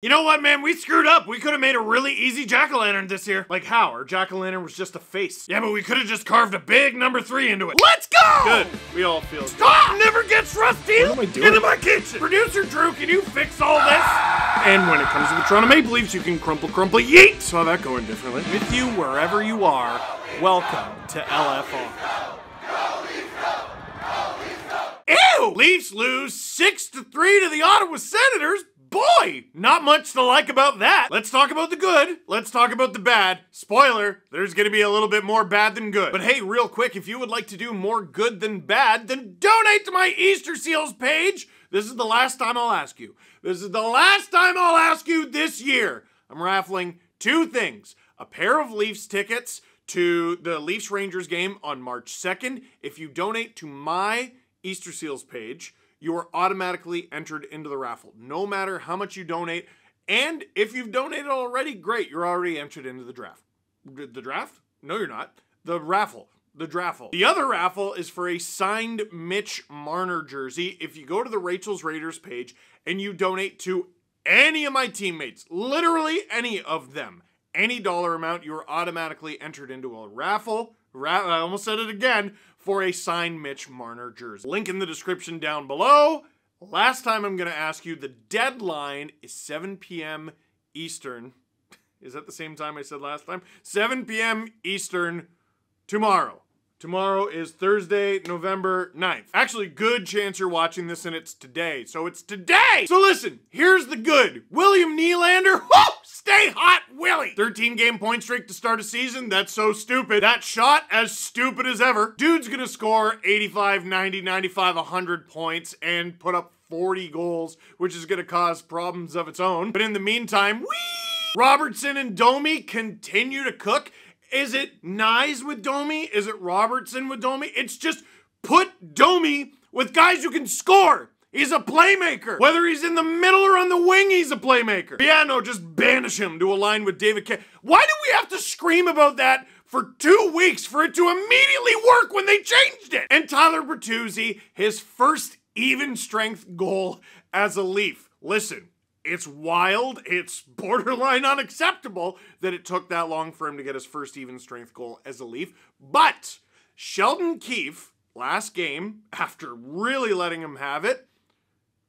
You know what, man? We screwed up. We could have made a really easy jack-o'-lantern this year. Like how? Our jack-o'-lantern was just a face. Yeah, but we could have just carved a big number 3 into it. Let's go! Good. We all feel good. Stop! Never gets rusty! What am I doing? Into my kitchen! Producer Drew, can you fix all this? And when it comes to the Toronto Maple Leafs, you can crumple, yeet! Saw that going differently. With you wherever you are, welcome to LFR. Ew! Leafs lose 6-3 to the Ottawa Senators. Boy, not much to like about that. Let's talk about the good. Let's talk about the bad. Spoiler, there's gonna be a little bit more bad than good. But hey, real quick, if you would like to do more good than bad, then donate to my Easter Seals page. This is the last time I'll ask you. This is the last time I'll ask you this year. I'm raffling 2 things. A pair of Leafs tickets to the Leafs-Rangers game on March 2nd. If you donate to my Easter Seals page, you are automatically entered into the raffle, no matter how much you donate. And if you've donated already, great, you're already entered into the draft. The draft? No, you're not. The raffle. The draffle. The other raffle is for a signed Mitch Marner jersey. If you go to the Rachel's Raiders page and you donate to any of my teammates, literally any of them, any dollar amount, you are automatically entered into a raffle. I almost said it again, for a signed Mitch Marner jersey. Link in the description down below. Last time I'm going to ask you, the deadline is 7 p.m. Eastern. Is that the same time I said last time? 7 p.m. Eastern tomorrow. Tomorrow is Thursday, November 9th. Actually, good chance you're watching this and it's today. So it's today! So listen, here's the good. William Nylander, whoo! Stay hot, Willie! 13-game point streak to start a season? That's so stupid. That shot, as stupid as ever. Dude's gonna score 85, 90, 95, 100 points and put up 40 goals, which is gonna cause problems of its own. But in the meantime, Robertson and Domi continue to cook. Is it Nyes with Domi? Is it Robertson with Domi? It's just put Domi with guys who can score. He's a playmaker. Whether he's in the middle or on the wing, he's a playmaker. Yeah, no, just banish him to align with David Kampf. Why do we have to scream about that for 2 weeks for it to immediately work when they changed it? And Tyler Bertuzzi, his first even strength goal as a Leaf. Listen. It's wild, it's borderline unacceptable that it took that long for him to get his first even strength goal as a Leaf. But Sheldon Keefe, last game, after really letting him have it,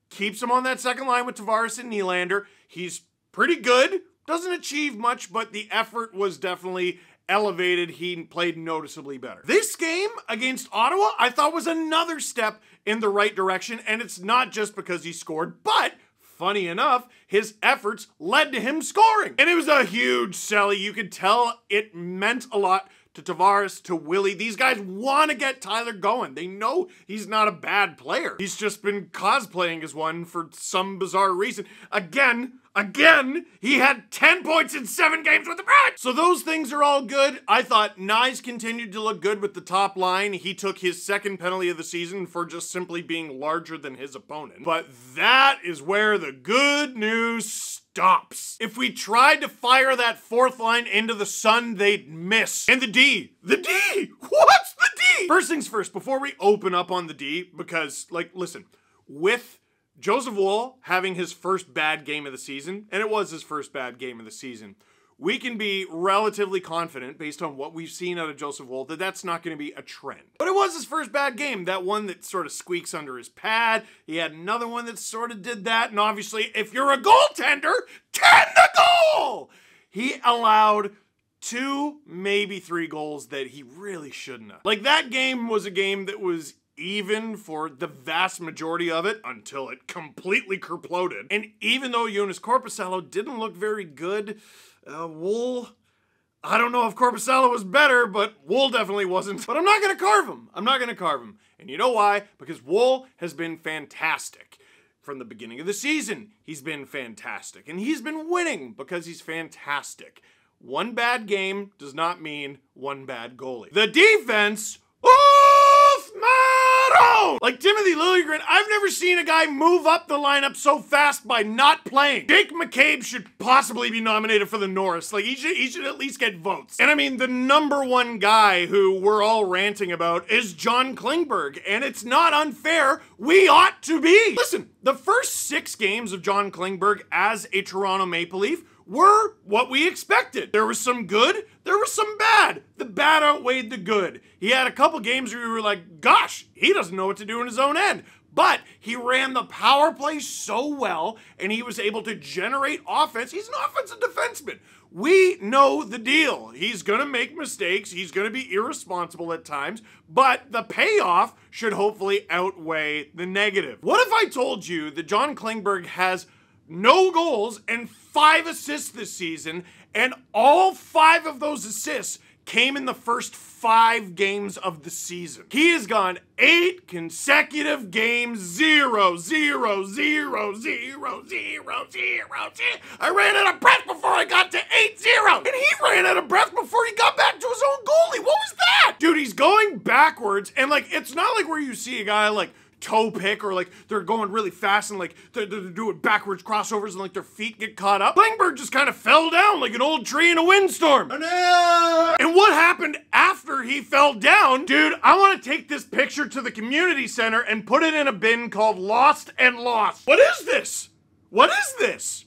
keeps him on that second line with Tavares and Nylander. He's pretty good, doesn't achieve much, but the effort was definitely elevated. He played noticeably better. This game against Ottawa, I thought was another step in the right direction, and it's not just because he scored, but funny enough, his efforts led to him scoring. And it was a huge selly. You could tell it meant a lot to Tavares, to Willie. These guys want to get Tyler going. They know he's not a bad player. He's just been cosplaying as one for some bizarre reason. Again, he had 10 points in 7 games with the Preds. So those things are all good. I thought Nyes continued to look good with the top line. He took his second penalty of the season for just simply being larger than his opponent. But that is where the good news stops. If we tried to fire that fourth line into the sun, they'd miss. And the D. What's the D? First things first, before we open up on the D, because, like, listen, with Joseph Woll having his first bad game of the season, and it was his first bad game of the season, we can be relatively confident, based on what we've seen out of Joseph Woll, that that's not going to be a trend. But it was his first bad game, that one that sort of squeaks under his pad. He had another one that sort of did that, and obviously, if you're a goaltender, tend the goal! He allowed 2, maybe 3 goals that he really shouldn't have. Like, that game was a game that was even for the vast majority of it until it completely kerploded. And even though Joonas Korpisalo didn't look very good, Woll, I don't know if Korpisalo was better, but Woll definitely wasn't. But I'm not going to carve him. I'm not going to carve him. And you know why? Because Woll has been fantastic. From the beginning of the season, he's been fantastic. And he's been winning because he's fantastic. One bad game does not mean one bad goalie. The defense, oof, man! Like Timothy Liljegren, I've never seen a guy move up the lineup so fast by not playing. Jake McCabe should possibly be nominated for the Norris. Like, he should at least get votes. And I mean, the #1 guy who we're all ranting about is John Klingberg, and it's not unfair. We ought to be. Listen, the first 6 games of John Klingberg as a Toronto Maple Leaf were what we expected. There was some good, there was some bad. The bad outweighed the good. He had a couple games where we were like, gosh, he doesn't know what to do in his own end. But he ran the power play so well, and he was able to generate offense. He's an offensive defenseman. We know the deal. He's going to make mistakes. He's going to be irresponsible at times, but the payoff should hopefully outweigh the negative. What if I told you that John Klingberg has no goals and 5 assists this season, and all 5 of those assists came in the first 5 games of the season? He has gone 8 consecutive games, 0, 0, 0, 0, 0, 0, 0. I ran out of breath before I got to 8-0. And he ran out of breath before he got back to his own goalie. What was that? Dude, he's going backwards, and like, it's not like where you see a guy like toe pick, or like they're going really fast and like they're doing backwards crossovers and like their feet get caught up. Klingberg just kind of fell down like an old tree in a windstorm. And what happened after he fell down? Dude, I want to take this picture to the community center and put it in a bin called Lost and Lost. What is this? What is this?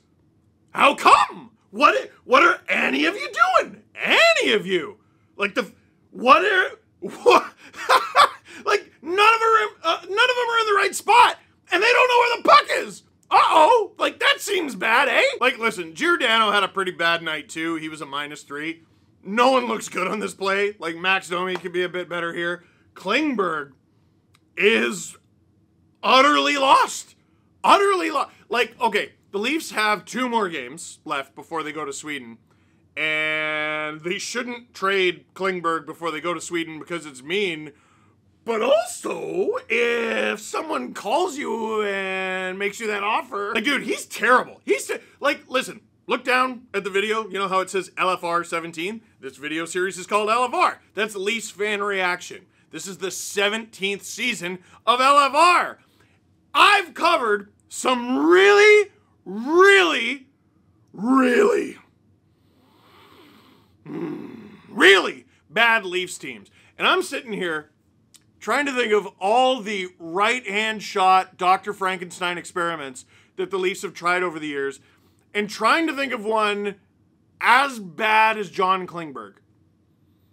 How come? What are any of you doing? Any of you? Like what? Like none of them are in the right spot, and they don't know where the puck is. Uh-oh, like that seems bad, eh? Like, listen, Giordano had a pretty bad night too. He was a -3. No one looks good on this play. Like, Max Domi could be a bit better here. Klingberg is utterly lost. Utterly lost. Like, okay, the Leafs have 2 more games left before they go to Sweden. And they shouldn't trade Klingberg before they go to Sweden because it's mean. But also, if someone calls you and makes you that offer, like, dude, he's terrible. Like, listen, look down at the video. You know how it says LFR 17? This video series is called LFR. That's Leafs fan reaction. This is the 17th season of LFR. I've covered some really bad Leafs teams. And I'm sitting here trying to think of all the right-hand shot Dr. Frankenstein experiments that the Leafs have tried over the years, and trying to think of one as bad as John Klingberg.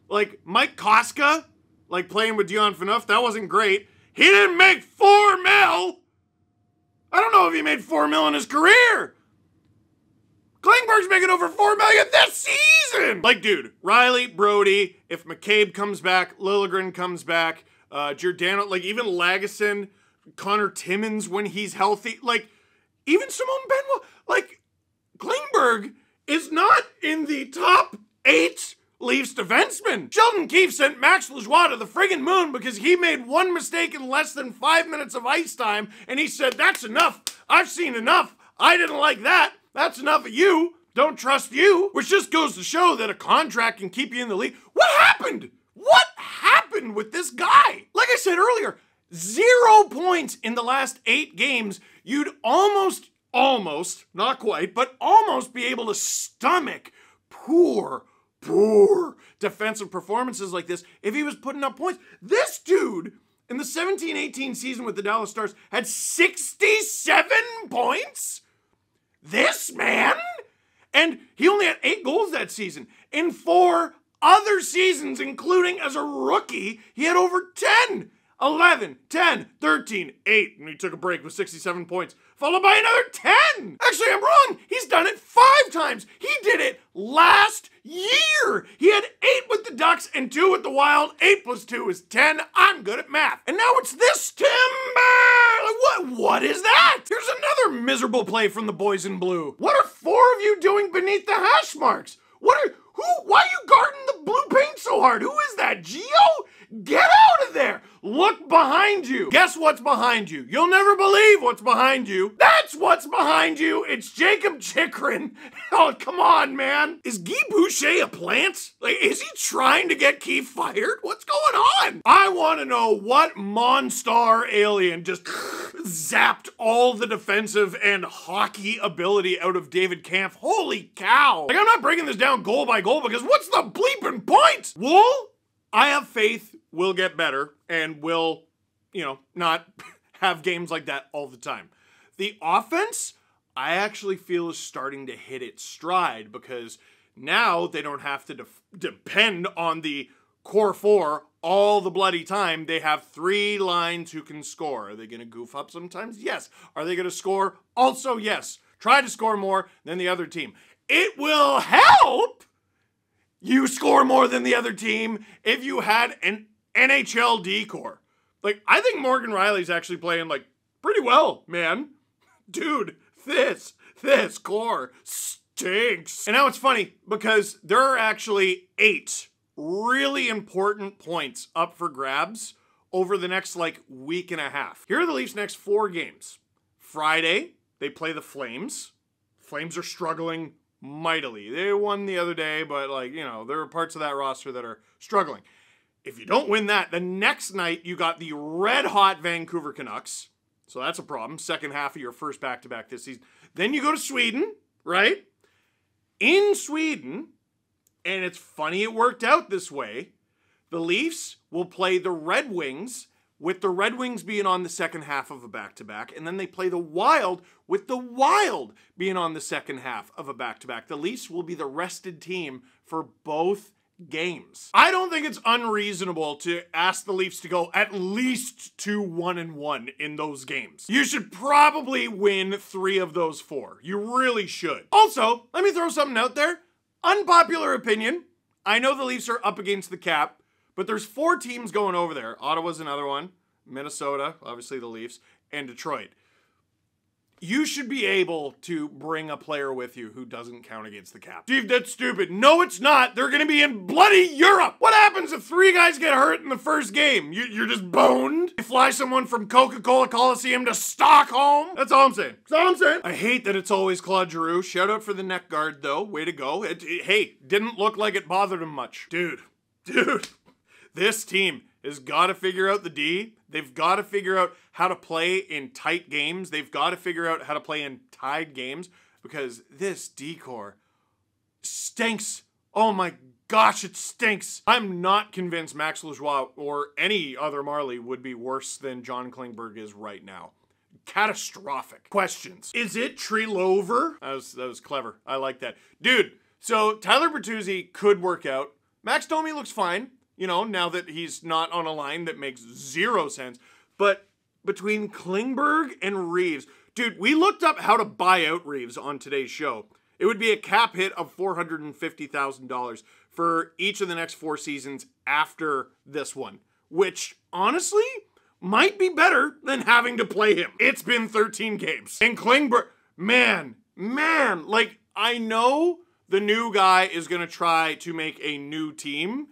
Like, Mike Koska, like playing with Dion Phaneuf, that wasn't great. He didn't make $4 million. I don't know if he made $4 million in his career. Klingberg's making over $4 million this season. Like, dude, Riley, Brody, if McCabe comes back, Liljegren comes back, Giordano, like even Lagesson, Connor Timmins when he's healthy, like even Simone Benoit, like Klingberg is not in the top 8 Leafs defensemen. Sheldon Keefe sent Max Lajoie to the friggin' moon because he made one mistake in less than 5 minutes of ice time, and he said, that's enough. I've seen enough. I didn't like that. That's enough of you. Don't trust you. Which just goes to show that a contract can keep you in the league. What happened? What happened with this guy? Like I said earlier, 0 points in the last 8 games. You'd almost, not quite, but almost be able to stomach poor defensive performances like this if he was putting up points. This dude, in the 17-18 season with the Dallas Stars, had 67 points? This man? And he only had 8 goals that season. In 4 other seasons, including as a rookie, he had over 10. 11, 10, 13, 8, and he took a break with 67 points, followed by another 10. Actually, I'm wrong. He's done it 5 times. He did it last year. He had 8 with the Ducks and 2 with the Wild. 8 plus 2 is 10. I'm good at math. And now it's this Timber. Like, what is that? Here's another miserable play from the boys in blue. What are 4 of you doing beneath the hash marks? Why are you guarding the blue paint so hard? Who is that, Gio? Get out of there. Look behind you. Guess what's behind you? You'll never believe what's behind you. That's what's behind you. It's Jacob Chychrun. Oh, come on, man. Is Guy Boucher a plant? Like, is he trying to get Keefe fired? What's going on? I want to know what Monstar alien just zapped all the defensive and hockey ability out of David Kampf. Holy cow. Like, I'm not breaking this down goal by goal because what's the bleeping point? Wool? I have faith we'll get better and we'll, not have games like that all the time. The offense, I actually feel, is starting to hit its stride because now they don't have to depend on the core four all the bloody time. They have 3 lines who can score. Are they going to goof up sometimes? Yes. Are they going to score? Also, yes. Try to score more than the other team. It will help you score more than the other team if you had an NHL D-core. Like, I think Morgan Rielly's actually playing, like, pretty well, man. Dude, this core stinks. And now it's funny because there are actually 8 really important points up for grabs over the next, like, week and a half. Here are the Leafs' next 4 games. Friday, they play the Flames. Flames are struggling mightily. They won the other day, but, like, you know, there are parts of that roster that are struggling. If you don't win that, the next night you got the red-hot Vancouver Canucks. So that's a problem. Second half of your first back-to-back this season. Then you go to Sweden, right? In Sweden, and it's funny it worked out this way, the Leafs will play the Red Wings, with the Red Wings being on the second half of a back-to-back, and then they play the Wild, with the Wild being on the second half of a back-to-back. The Leafs will be the rested team for both games. I don't think it's unreasonable to ask the Leafs to go at least 2-1-1 in those games. You should probably win 3 of those 4. You really should. Also, let me throw something out there. Unpopular opinion. I know the Leafs are up against the cap, but there's 4 teams going over there. Ottawa's another one. Minnesota, obviously the Leafs, and Detroit. You should be able to bring a player with you who doesn't count against the cap. Steve, that's stupid. No, it's not. They're going to be in bloody Europe. What happens if 3 guys get hurt in the first game? You're just boned? You fly someone from Coca-Cola Coliseum to Stockholm? That's all I'm saying. That's all I'm saying. I hate that it's always Claude Giroux. Shout out for the neck guard, though. Way to go. Hey, didn't look like it bothered him much. Dude. This team has got to figure out the D. They've got to figure out how to play in tight games. They've got to figure out how to play in tied games because this D-core stinks. Oh my gosh, it stinks. I'm not convinced Max Lajoie or any other Marley would be worse than John Klingberg is right now. Catastrophic. Questions. Is it Trilover? That was clever. I like that. Dude, so Tyler Bertuzzi could work out. Max Domi looks fine. You know, now that he's not on a line that makes 0 sense. But between Klingberg and Reeves, dude, we looked up how to buy out Reeves on today's show. It would be a cap hit of $450,000 for each of the next 4 seasons after this one, which honestly might be better than having to play him. It's been 13 games. And Klingberg, man, like, I know the new guy is going to try to make a new team.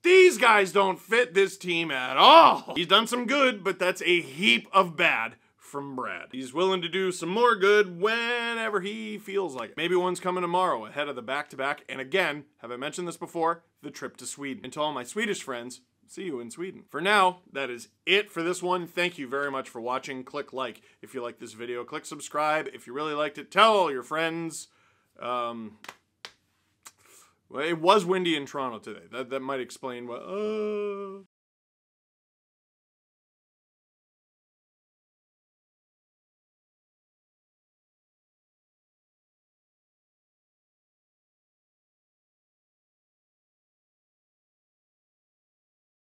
These guys don't fit this team at all. He's done some good, but that's a heap of bad from Brad. He's willing to do some more good whenever he feels like it. Maybe one's coming tomorrow ahead of the back-to-back. And again, have I mentioned this before? The trip to Sweden. And to all my Swedish friends, see you in Sweden. For now, that is it for this one. Thank you very much for watching. Click like if you like this video. Click subscribe if you really liked it. Tell all your friends. Well, it was windy in Toronto today. That might explain what.